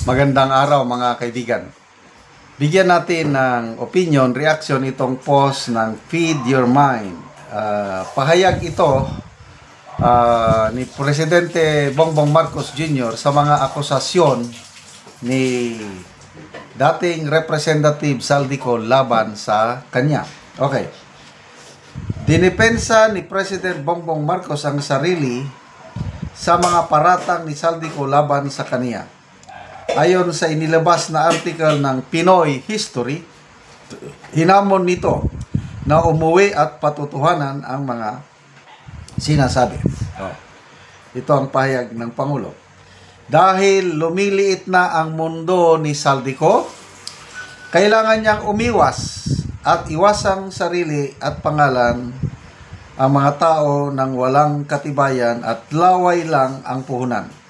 Magandang araw mga kaibigan. Bigyan natin ng opinion, reaction itong post ng Feed Your Mind. Pahayag ito ni Presidente Bongbong Marcos Jr. sa mga akusasyon ni dating Representative Saldico laban sa kanya. Okay. Dinipensa ni President Bongbong Marcos ang sarili sa mga paratang ni Saldico laban sa kanya. Ayon sa inilabas na article ng Pinoy History, hinamon nito na umuwi at patutuhanan ang mga sinasabi. Ito ang pahayag ng Pangulo. Dahil lumiliit na ang mundo ni Saldico, kailangan niyang umiwas at iwasang sarili at pangalan ang mga tao ng walang katibayan at laway lang ang puhunan.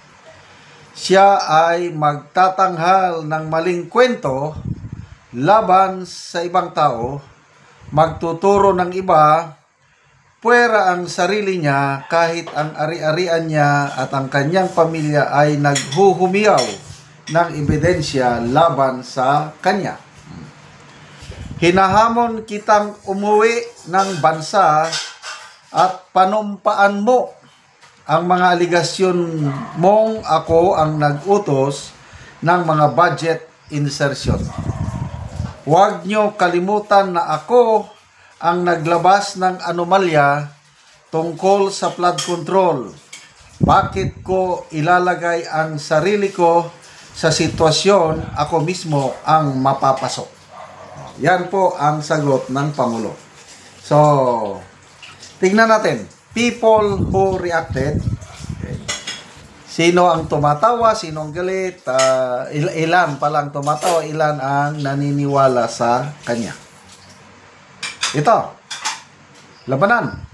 Siya ay magtatanghal ng maling kwento laban sa ibang tao, magtuturo ng iba, puwera ang sarili niya kahit ang ari-arian niya at ang kanyang pamilya ay naghuhumiyaw ng ebidensya laban sa kanya. Hinahamon kitang umuwi ng bansa at panumpaan mo ang mga aligasyon mong ako ang nag-utos ng mga budget insertion. Huwag niyo kalimutan na ako ang naglabas ng anomalya tungkol sa flood control. Bakit ko ilalagay ang sarili ko sa sitwasyon ako mismo ang mapapasok? Yan po ang sagot ng Pangulo. So, tingnan natin. People who reacted. Okay. Sino ang tumatawa, sino ang galit, ilan palang tumatawa, ilan ang naniniwala sa kanya. Ito, labanan.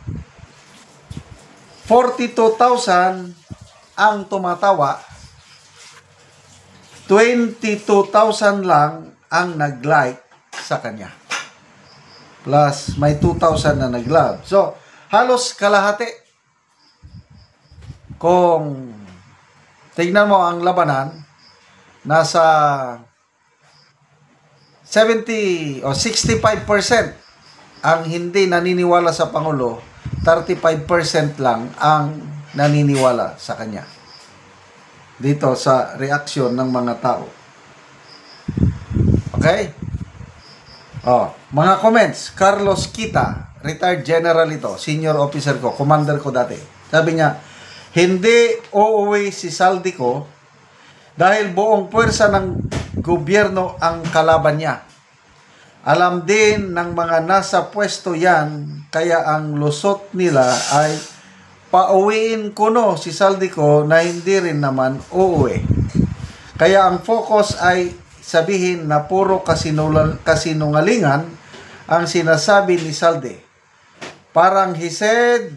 42,000 ang tumatawa, 22,000 lang ang nag-like sa kanya. Plus, may 2,000 na nag-love. So, halos kalahati. Kung tignan mo ang labanan, nasa 70 o 65% ang hindi naniniwala sa Pangulo, 35% lang ang naniniwala sa kanya. Dito sa reaksyon ng mga tao. Okay? Mga comments. Carlos Kita, retired general ito, senior officer ko, commander ko dati. Sabi niya, hindi uuwi si Saldico dahil buong puwersa ng gobyerno ang kalaban niya. Alam din ng mga nasa pwesto yan, kaya ang lusot nila ay pauwiin ko no si Saldico na hindi rin naman uuwi. Kaya ang focus ay sabihin na puro kasinungalingan ang sinasabi ni Saldi. Parang he said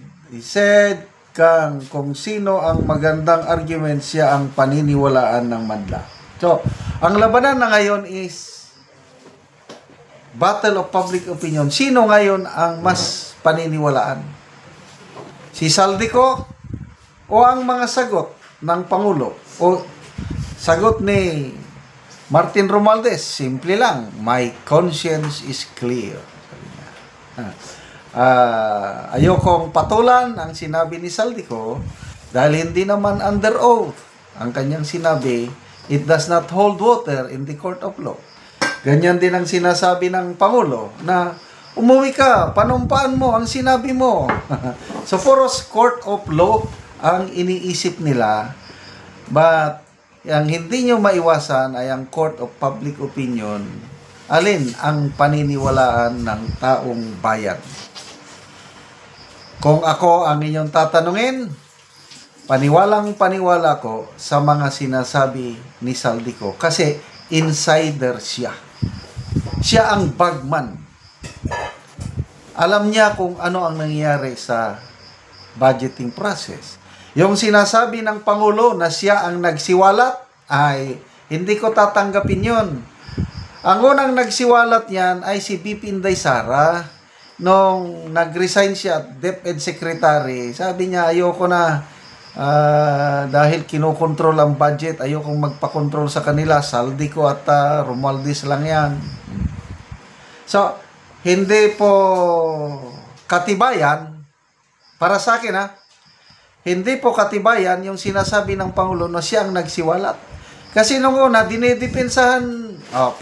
kung sino ang magandang argument siya ang paniniwalaan ng madla. So, ang labanan na ngayon is battle of public opinion. Sino ngayon ang mas paniniwalaan? Si Saldico o ang mga sagot ng Pangulo? O sagot ni Martin Romualdez? Simple lang, my conscience is clear. Sabi niya. Ayokong patulan ang sinabi ni Saldico dahil hindi naman under oath ang kanyang sinabi. It does not hold water in the court of law. Ganyan din ang sinasabi ng Pangulo na umuwi ka, panumpaan mo ang sinabi mo. So, poros court of law ang iniisip nila, but ang hindi nyo maiwasan ay ang court of public opinion. Alin ang paniniwalaan ng taong bayan? Kung ako ang inyong tatanungin, paniwalang-paniwala ko sa mga sinasabi ni Saldico kasi insider siya. Siya ang bagman. Alam niya kung ano ang nangyayari sa budgeting process. Yung sinasabi ng Pangulo na siya ang nagsiwalat, ay hindi ko tatanggapin yon. Ang unang nagsiwalat yan ay si BP Inday Sara. Nung nag-resign siya at DepEd Secretary, sabi niya, ayoko na Dahil kinokontrol ang budget, ayokong magpakontrol sa kanila. Saldico at Romualdez lang yan. So, hindi po katibayan, para sa akin hindi po katibayan yung sinasabi ng Pangulo na siya ang nagsiwalat. Kasi nung una, dinidepensahan,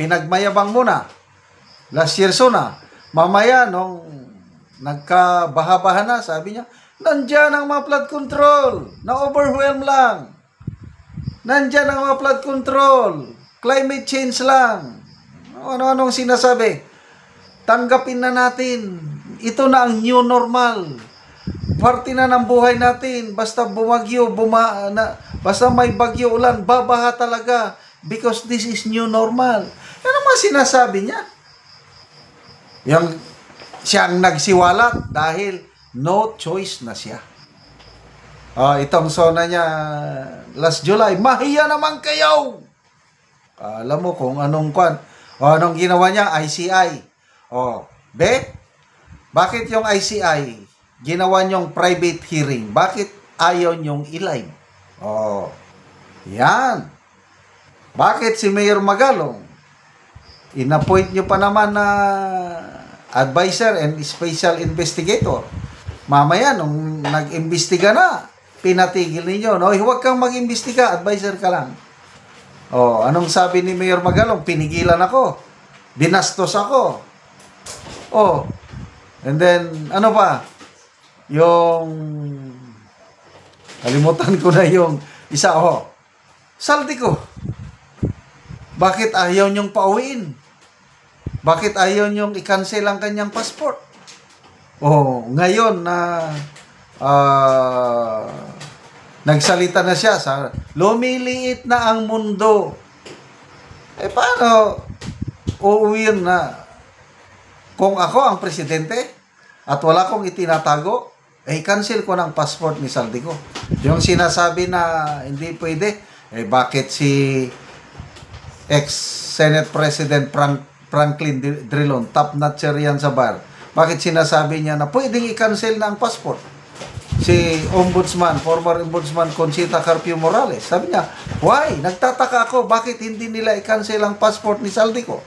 pinagmayabang muna. Last year na. Mamaya, nung nagkabaha-baha na, sabi niya, nandyan ang mga flood control. Na-overwhelm lang. Nandyan ang mga flood control. Climate change lang. Ano-anong sinasabi? Tanggapin na natin. Ito na ang new normal. Parte na ng buhay natin. Basta bumagyo, basta may bagyo ulan, babaha talaga. Because this is new normal. Ano mga sinasabi niya? Yung siyang nagsiwalat dahil no choice na siya. Itong sona niya last July, mahiya naman kayo. Alam mo kung anong anong ginawa niya, ICI. Bakit yung ICI ginawa niyong private hearing? Bakit ayaw niyong i-live? Yan. Bakit si Mayor Magalong in-appoint niyo pa naman na advisor and special investigator? Mamaya, nung nag-imbestiga na, pinatigil ninyo. No? Huwag kang mag-imbestiga, advisor ka lang. Anong sabi ni Mayor Magalong? Pinigilan ako. Dinastos ako. And then, ano pa? Yung, kalimutan ko na yung isa, Saldico. Bakit ayaw niyong pauwiin? Bakit ayaw niyong i-cancel ang kanyang passport? Ngayon na nagsalita na siya lumiliit na ang mundo. Paano uuwiin na? Kung ako ang presidente at wala kong itinatago, cancel ko ng passport ni Saldico. Yung sinasabi na hindi pwede, bakit si ex-Senate President Franklin Drilon, top notcher yan sa bar, bakit sinasabi niya na pwedeng i-cancel na ang passport? Si former Ombudsman Conchita Carpio Morales, sabi niya, why? Nagtataka ako, bakit hindi nila i-cancel ang passport ni Saldico?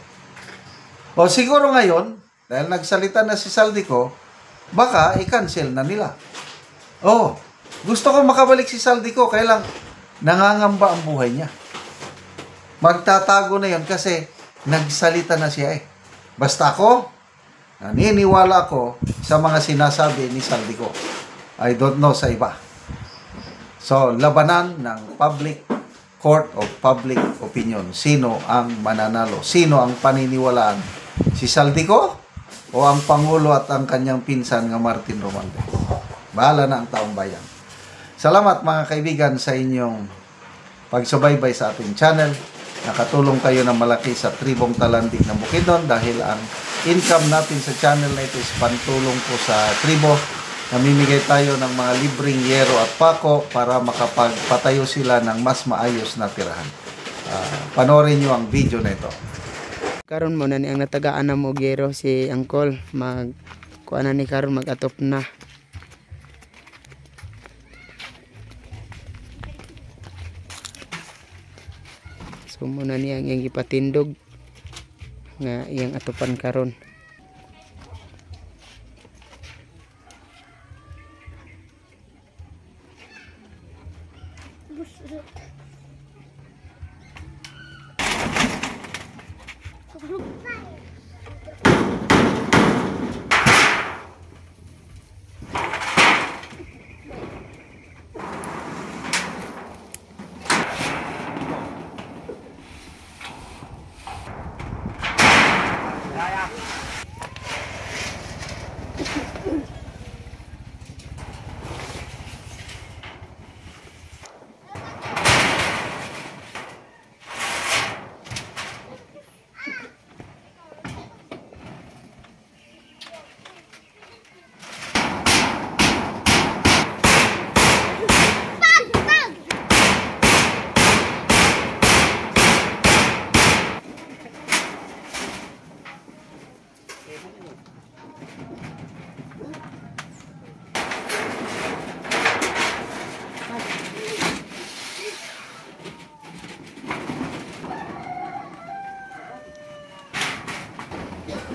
Siguro ngayon, dahil nagsalita na si Saldico, baka i-cancel na nila. Gusto ko makabalik si Saldico, kaya lang nangangamba ang buhay niya. Magtatago na yon kasi nagsalita na siya Basta ako, naniniwala ako sa mga sinasabi ni Saldico. I don't know sa iba. So, labanan ng public court of public opinion. Sino ang mananalo? Sino ang paniniwalaan? Si Saldico o ang Pangulo at ang kanyang pinsan nga Martin Romualdez? Bahala na ang taong bayan. Salamat mga kaibigan sa inyong pagsubaybay sa ating channel. Nakatulong kayo ng malaki sa Tribong Talandig ng Bukidnon dahil ang income natin sa channel na ito is pantulong po sa tribo. Namimigay tayo ng mga libreng yero at pako para makapagpatayo sila ng mas maayos na tirahan. Panoorin nyo ang video na ito. Karon mo na ni ang natagaan na mo gero si Angkol kuha na ni karon mag-atop na. So mo na niya ang iyang ipatindog nga iyang atopan karon.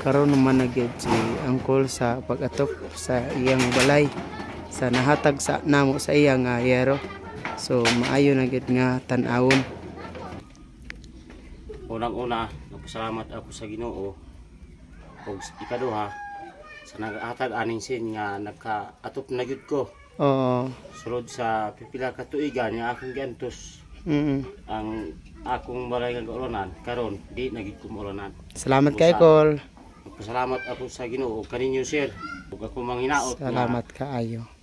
karon naman na gyud si Angkol sa pag-atop sa iyang balay sa nahatag sa namo sa iyang yero. So maayo na gyud nga tan-awon. Unang-una, nagpasalamat ako sa Ginoo. Ug ikaduha, sa naghatag aning sin nga nagka-atop na gyud ko. Oo. Sulod sa pipila ka tuigan nga akong giantos ang akong balay nga ulanan karon di na gyud ko maulanan. Salamat kay Kol. Nagpasalamat ako sa Ginoo kaninyo sir. Ug ako manghinaot. Salamat kaayo.